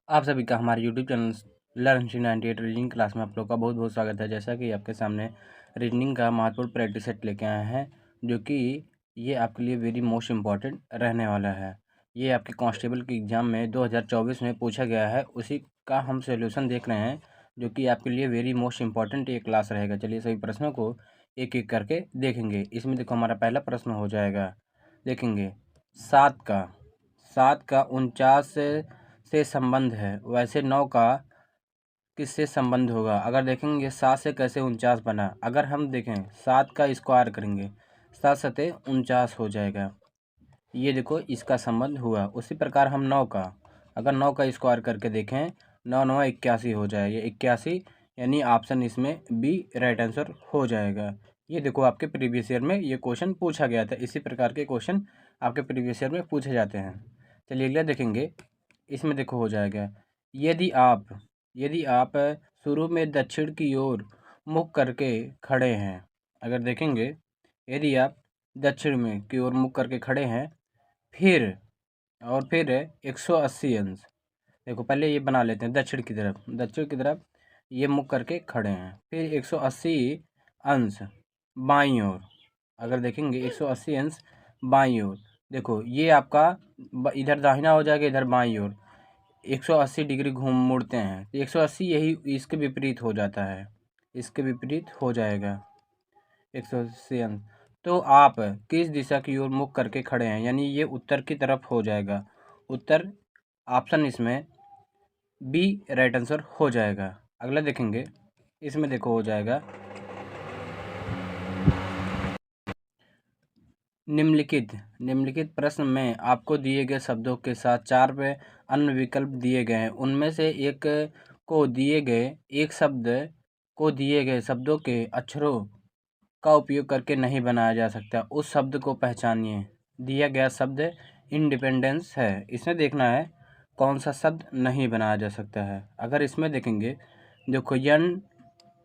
आप सभी का हमारे YouTube channel learn 98 reasoning class में आप लोग का बहुत बहुत स्वागत है। जैसा कि आपके सामने रीजनिंग का महत्वपूर्ण प्रैक्टिस सेट लेके आए हैं, जो कि ये आपके लिए वेरी मोस्ट इम्पॉर्टेंट रहने वाला है। ये आपके कांस्टेबल के एग्ज़ाम में 2024 में पूछा गया है, उसी का हम सोल्यूशन देख रहे हैं, जो कि आपके लिए वेरी मोस्ट इम्पॉर्टेंट ये क्लास रहेगा। चलिए सभी प्रश्नों को एक एक करके देखेंगे। इसमें देखो हमारा पहला प्रश्न हो जाएगा, देखेंगे सात का 49 से संबंध है, वैसे 9 का किससे संबंध होगा। अगर देखेंगे 7 से कैसे 49 बना, अगर हम देखें 7 का स्क्वायर करेंगे 7 सते 49 हो जाएगा। ये देखो इसका संबंध हुआ। उसी प्रकार हम 9 का, अगर 9 का स्क्वायर करके देखें 9 9 81 हो जाएगा। 81 यानी ऑप्शन इसमें बी राइट आंसर हो जाएगा। ये देखो आपके प्रीवियस ईयर में ये क्वेश्चन पूछा गया था। इसी प्रकार के क्वेश्चन आपके प्रीवियस ईयर में पूछे जाते हैं। चलिए अगला देखेंगे। इसमें देखो हो जाएगा, यदि आप यदि आप शुरू में दक्षिण की ओर मुख करके खड़े हैं, अगर देखेंगे यदि आप दक्षिण में की ओर मुख करके खड़े हैं, फिर 180 अंश, देखो पहले ये बना लेते हैं दक्षिण की तरफ ये मुख करके खड़े हैं, फिर 180 अंश बाईं ओर, अगर देखेंगे 180 अंश बाईं ओर, देखो ये आपका इधर दाहिना हो जाएगा, इधर बाईं ओर 180 डिग्री घूम मुड़ते हैं तो 180 यही इसके विपरीत हो जाता है, इसके विपरीत हो जाएगा 180 अंश। तो आप किस दिशा की ओर मुख करके खड़े हैं, यानी ये उत्तर की तरफ हो जाएगा। उत्तर ऑप्शन इसमें बी राइट आंसर हो जाएगा। अगला देखेंगे। इसमें देखो हो जाएगा, निम्नलिखित प्रश्न में आपको दिए गए शब्दों के साथ 4 अन्य विकल्प दिए गए हैं। उनमें से एक दिए गए शब्दों के अक्षरों का उपयोग करके नहीं बनाया जा सकता। उस शब्द को पहचानिए। दिया गया शब्द इंडिपेंडेंस है। इसमें देखना है कौन सा शब्द नहीं बनाया जा सकता है। अगर इसमें देखेंगे, देखो यन,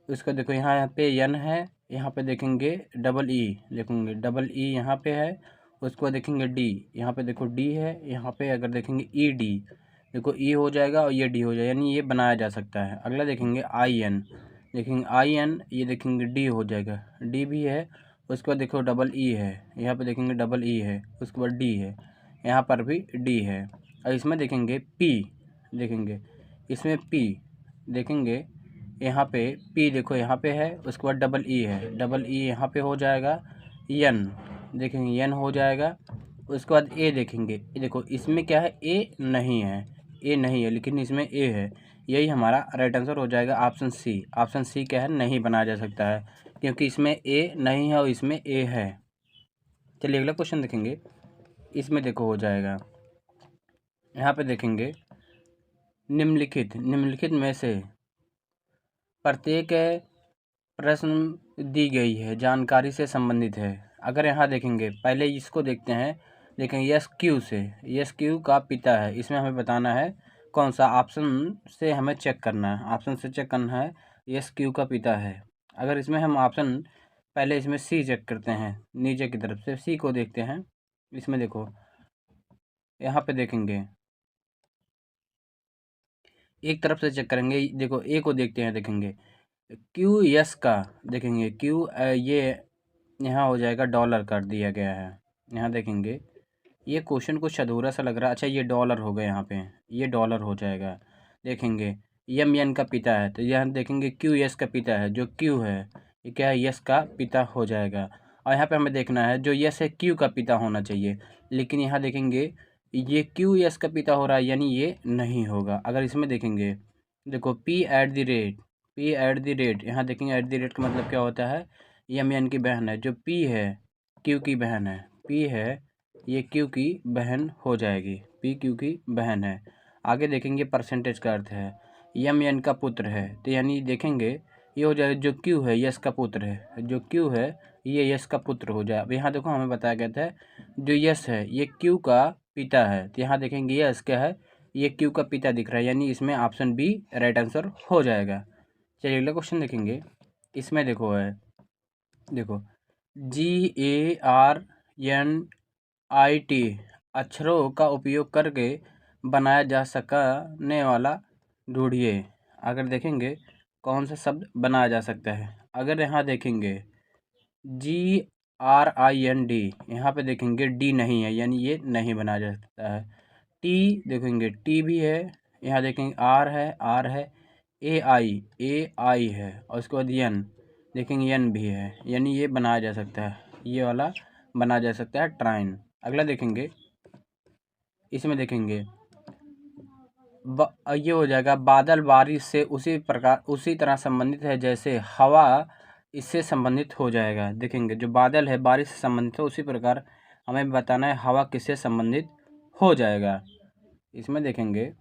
उसका देखो यहाँ पे यन है, यहाँ पे देखेंगे डबल ई, देखेंगे डबल ई यहाँ पे है। उसके बाद देखेंगे डी, यहाँ पे देखो डी है, यहाँ पे अगर देखेंगे ई डी, देखो ई हो जाएगा और ये डी हो जाएगा, यानी ये बनाया जा सकता है। अगला देखेंगे आई एन, देखेंगे आई एन, ये देखेंगे डी हो जाएगा, डी भी है। उसके बाद देखो डबल ई है, यहाँ पे देखेंगे डबल ई है, उसके बाद डी है, यहाँ पर भी डी है। और इसमें देखेंगे पी, देखेंगे इसमें पी, देखेंगे यहाँ पे पी, देखो यहाँ पे है, उसके बाद डबल ई है, डबल ई यहाँ पे हो जाएगा, यन, देखेंगे यन हो जाएगा। उसके बाद ए देखेंगे, देखो इसमें क्या है, ए नहीं है, लेकिन इसमें ए है, यही हमारा राइट आंसर हो जाएगा ऑप्शन सी। ऑप्शन सी क्या है, नहीं बनाया जा सकता है, क्योंकि इसमें ए नहीं है और इसमें ए है। चलिए अगला क्वेश्चन देखेंगे। इसमें देखो हो जाएगा, यहाँ पे देखेंगे निम्नलिखित में से प्रत्येक प्रश्न दी गई है जानकारी से संबंधित है। अगर यहाँ देखेंगे, पहले इसको देखते हैं, देखेंगे यस क्यू से, यस क्यू का पिता है, इसमें हमें बताना है कौन सा ऑप्शन से हमें चेक करना है, ऑप्शन से चेक करना है यस क्यू का पिता है। अगर इसमें हम ऑप्शन पहले इसमें सी चेक करते हैं, नीचे की तरफ से सी को देखते हैं। इसमें देखो यहाँ पे देखेंगे, एक तरफ से चेक करेंगे, देखो ए को देखते हैं, देखेंगे क्यू यस का, देखेंगे क्यू ये यहाँ हो जाएगा डॉलर कर दिया गया है। यहाँ देखेंगे ये क्वेश्चन कुछ अधूरा सा लग रहा है। अच्छा ये डॉलर हो गया, यहाँ पे ये डॉलर हो जाएगा। देखेंगे यम यन का पिता है, तो यहाँ देखेंगे क्यू यस का पिता है, जो क्यू है ये क्या है, यस का पिता हो जाएगा। और यहाँ पे हमें देखना है जो यस है क्यू का पिता होना चाहिए, लेकिन यहाँ देखेंगे ये क्यू यस का पिता हो रहा है, यानी ये नहीं होगा। अगर इसमें देखेंगे, देखो पी एट द रेट, यहाँ देखेंगे एट द रेट का मतलब क्या होता है, यम एन की बहन है, जो पी है क्यू की बहन है, पी है ये क्यू की बहन हो जाएगी, पी क्यू की बहन है। आगे देखेंगे परसेंटेज का अर्थ है यम एन का पुत्र है, तो यानी देखेंगे ये हो जाएगा जो क्यू है यस का पुत्र है, जो क्यू है ये यस का पुत्र हो जाए। अब यहाँ देखो हमें बताया गया था जो यस है ये क्यू का पिता है, तो यहाँ देखेंगे यस क्या है, ये क्यू का पिता दिख रहा है, यानी इसमें ऑप्शन बी राइट आंसर हो जाएगा। चलिए अगला क्वेश्चन देखेंगे। इसमें देखो है, देखो GARNIT अक्षरों का उपयोग करके बनाया जा सकने वाला ढूंढिए। अगर देखेंगे कौन सा शब्द बनाया जा सकता है, अगर यहाँ देखेंगे GRIND, यहाँ पे देखेंगे डी नहीं है, यानी ये नहीं बनाया जा सकता है। टी देखेंगे टी भी है, यहाँ देखेंगे आर है, AI है, और उसके बाद एन देखेंगे एन भी है, यानी ये बनाया जा सकता है, ये वाला बनाया जा सकता है ट्राइन। अगला देखेंगे, इसमें देखेंगे ये हो जाएगा बादल बारिश से उसी तरह संबंधित है जैसे हवा इससे संबंधित हो जाएगा। देखेंगे जो बादल है बारिश से संबंधित है, उसी प्रकार हमें बताना है हवा किससे संबंधित हो जाएगा। इसमें देखेंगे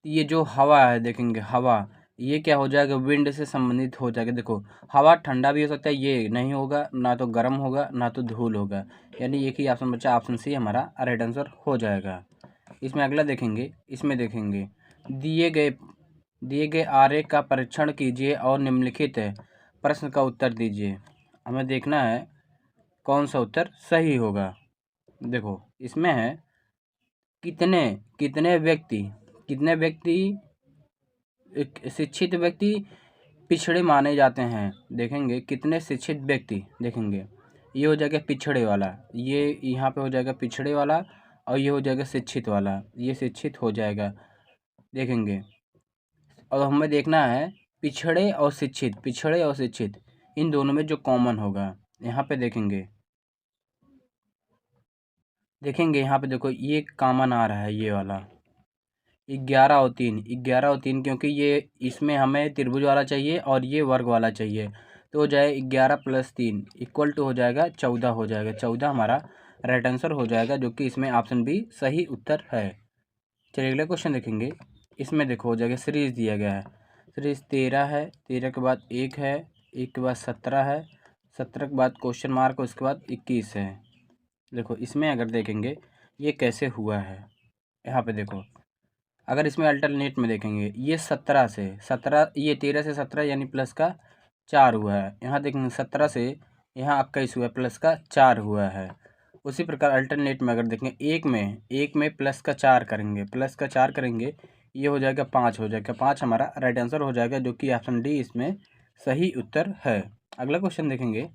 ये जो हवा है, देखेंगे हवा ये क्या हो जाएगा, विंड से संबंधित हो जाएगा। देखो हवा ठंडा भी हो सकता है, ये नहीं होगा, ना तो गर्म होगा ना तो धूल होगा, यानी एक ही ऑप्शन बचा, ऑप्शन सी हमारा राइट आंसर हो जाएगा। इसमें अगला देखेंगे, इसमें देखेंगे दिए गए आरेख का परीक्षण कीजिए और निम्नलिखित प्रश्न का उत्तर दीजिए। हमें देखना है कौन सा उत्तर सही होगा। देखो इसमें है कितने व्यक्ति शिक्षित व्यक्ति पिछड़े माने जाते हैं। देखेंगे कितने शिक्षित व्यक्ति, देखेंगे ये हो जाएगा पिछड़े वाला, ये यहाँ पे हो जाएगा पिछड़े वाला, और ये हो जाएगा शिक्षित वाला, ये शिक्षित हो जाएगा। देखेंगे और हमें देखना है पिछड़े और शिक्षित इन दोनों में जो कॉमन होगा। यहाँ पे देखेंगे यहाँ पे देखो ये कॉमन आ रहा है, ये वाला 11 और 3, क्योंकि ये इसमें हमें त्रिभुज वाला चाहिए और ये वर्ग वाला चाहिए, तो हो जाए 11 + 3 इक्वल टू हो जाएगा 14 हो जाएगा। 14 हमारा राइट आंसर हो जाएगा, जो कि इसमें ऑप्शन बी सही उत्तर है। चलिए अगला क्वेश्चन देखेंगे। इसमें देखो हो जाएगा सीरीज दिया गया है, सीरीज 13 है, 13 के बाद 1 है, 1 के बाद 17 है, 17 के बाद क्वेश्चन मार्क, उसके बाद 21 है। देखो इसमें अगर देखेंगे ये कैसे हुआ है, यहाँ पे देखो अगर इसमें अल्टरनेट में देखेंगे ये 17 से 17, ये 13 से 17 यानी प्लस का 4 हुआ है। यहाँ देखेंगे 17 से यहाँ 21 हुआ है, प्लस का 4 हुआ है। उसी प्रकार अल्टरनेट में अगर देखेंगे एक में प्लस का 4 करेंगे, ये हो जाएगा 5 हो जाएगा। 5 हमारा राइट आंसर हो जाएगा, जो कि ऑप्शन डी इसमें सही उत्तर है। अगला क्वेश्चन देखेंगे।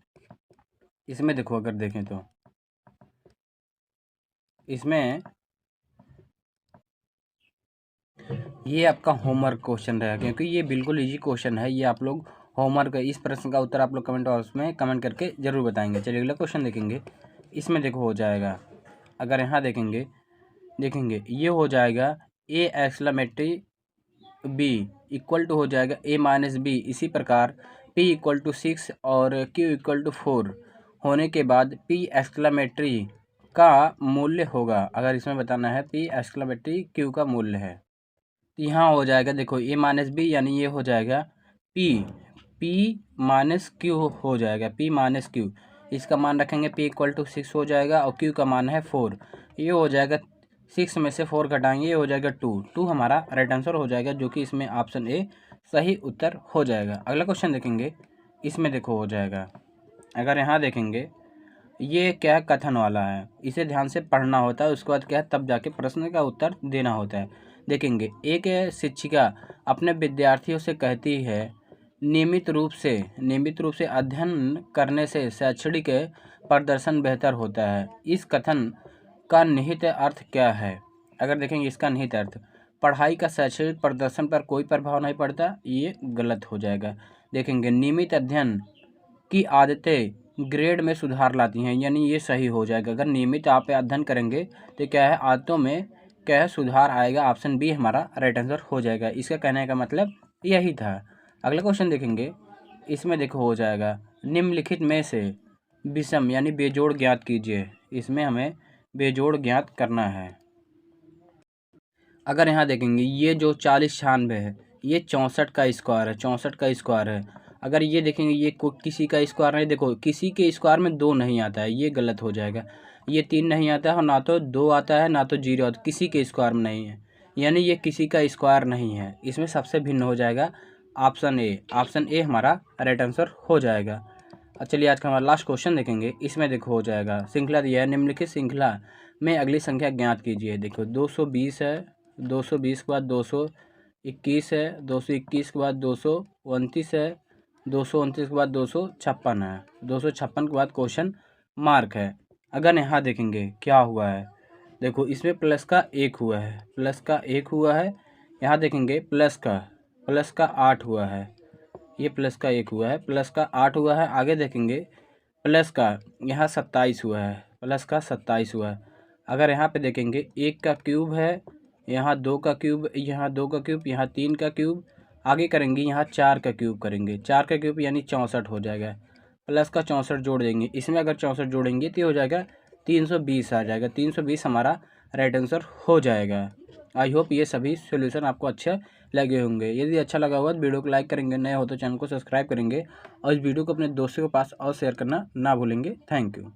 इसमें देखो अगर देखें तो इसमें ये आपका होमवर्क क्वेश्चन रहेगा, क्योंकि ये बिल्कुल इजी क्वेश्चन है। ये आप लोग होमवर्क, इस प्रश्न का उत्तर आप लोग कमेंट बॉक्स में कमेंट करके ज़रूर बताएंगे। चलिए अगला क्वेश्चन देखेंगे। इसमें देखो हो जाएगा, अगर यहाँ देखेंगे ये हो जाएगा A exclamatory B equal to हो जाएगा A - B। इसी प्रकार P = 6 और Q = 4 होने के बाद P एक्सक्लेमेटरी का मूल्य होगा। अगर इसमें बताना है P एक्सक्लेमेटरी Q का मूल्य है, तो यहाँ हो जाएगा देखो A - B, यानी ये हो जाएगा P - Q हो जाएगा, P - Q। इसका मान रखेंगे P = 6 हो जाएगा, और Q का मान है 4। ये हो जाएगा 6 में से 4 घटाएंगे, ये हो जाएगा 2 हमारा राइट आंसर हो जाएगा, जो कि इसमें ऑप्शन ए सही उत्तर हो जाएगा। अगला क्वेश्चन देखेंगे। इसमें देखो हो जाएगा, अगर यहाँ देखेंगे ये क्या है, कथन वाला है, इसे ध्यान से पढ़ना होता है, उसके बाद क्या है तब जाके प्रश्न का उत्तर देना होता है। देखेंगे एक शिक्षिका अपने विद्यार्थियों से कहती है नियमित रूप से अध्ययन करने से शैक्षणिक प्रदर्शन बेहतर होता है। इस कथन का निहित अर्थ क्या है? अगर देखेंगे इसका निहित अर्थ, पढ़ाई का शैक्षणिक प्रदर्शन पर कोई प्रभाव नहीं पड़ता, ये गलत हो जाएगा। देखेंगे नियमित अध्ययन की आदतें ग्रेड में सुधार लाती हैं, यानी ये सही हो जाएगा। अगर नियमित आप अध्ययन करेंगे तो क्या है आदतों में क्या है सुधार आएगा, ऑप्शन बी हमारा राइट आंसर हो जाएगा। इसका कहने का मतलब यही था। अगला क्वेश्चन देखेंगे। इसमें देखो हो जाएगा निम्नलिखित में से विषम यानी बेजोड़ ज्ञात कीजिए। इसमें हमें बेजोड़ ज्ञात करना है। अगर यहाँ देखेंगे ये जो 40 96 है, ये 64 का स्क्वायर है। अगर ये देखेंगे ये किसी का स्क्वायर नहीं, देखो किसी के स्क्वायर में 2 नहीं आता है, ये गलत हो जाएगा। ये 3 नहीं आता है, और ना तो 2 आता है ना तो 0 आता है, किसी के स्क्वायर में नहीं है, यानी ये किसी का स्क्वायर नहीं है। इसमें सबसे भिन्न हो जाएगा ऑप्शन ए हमारा राइट आंसर हो जाएगा। चलिए आज का हमारा लास्ट क्वेश्चन देखेंगे। इसमें देखो हो जाएगा श्रृंखला दिया है, निम्नलिखित श्रृंखला में अगली संख्या ज्ञात कीजिए। देखो 220 है, 220 के बाद 221 है, 221 के बाद 229 है, 229 के बाद 256 है, 256 के बाद क्वेश्चन मार्क है। अगर यहाँ देखेंगे क्या हुआ है, देखो इसमें प्लस का 1 हुआ है, प्लस का 1 हुआ है। यहाँ देखेंगे प्लस का 8 हुआ है, ये प्लस का 1 हुआ है, प्लस का 8 हुआ है। आगे देखेंगे प्लस का यहाँ 27 हुआ है, प्लस का 27 हुआ है। अगर यहाँ पे देखेंगे 1 का क्यूब है, यहाँ 2 का क्यूब, यहाँ 2 का क्यूब, यहाँ 3 का क्यूब, आगे करेंगे यहाँ 4 का क्यूब करेंगे, 4 का क्यूब यानी 64 हो जाएगा। प्लस का 64 जोड़ देंगे, इसमें अगर 64 जोड़ेंगे तो हो जाएगा 320 आ जाएगा। 320 हमारा राइट आंसर हो जाएगा। आई होप ये सभी सॉल्यूशन आपको अच्छे लगे होंगे। यदि अच्छा लगा हुआ तो वीडियो को लाइक करेंगे, नए हो तो चैनल को सब्सक्राइब करेंगे और इस वीडियो को अपने दोस्तों के पास और शेयर करना ना भूलेंगे। Thank you.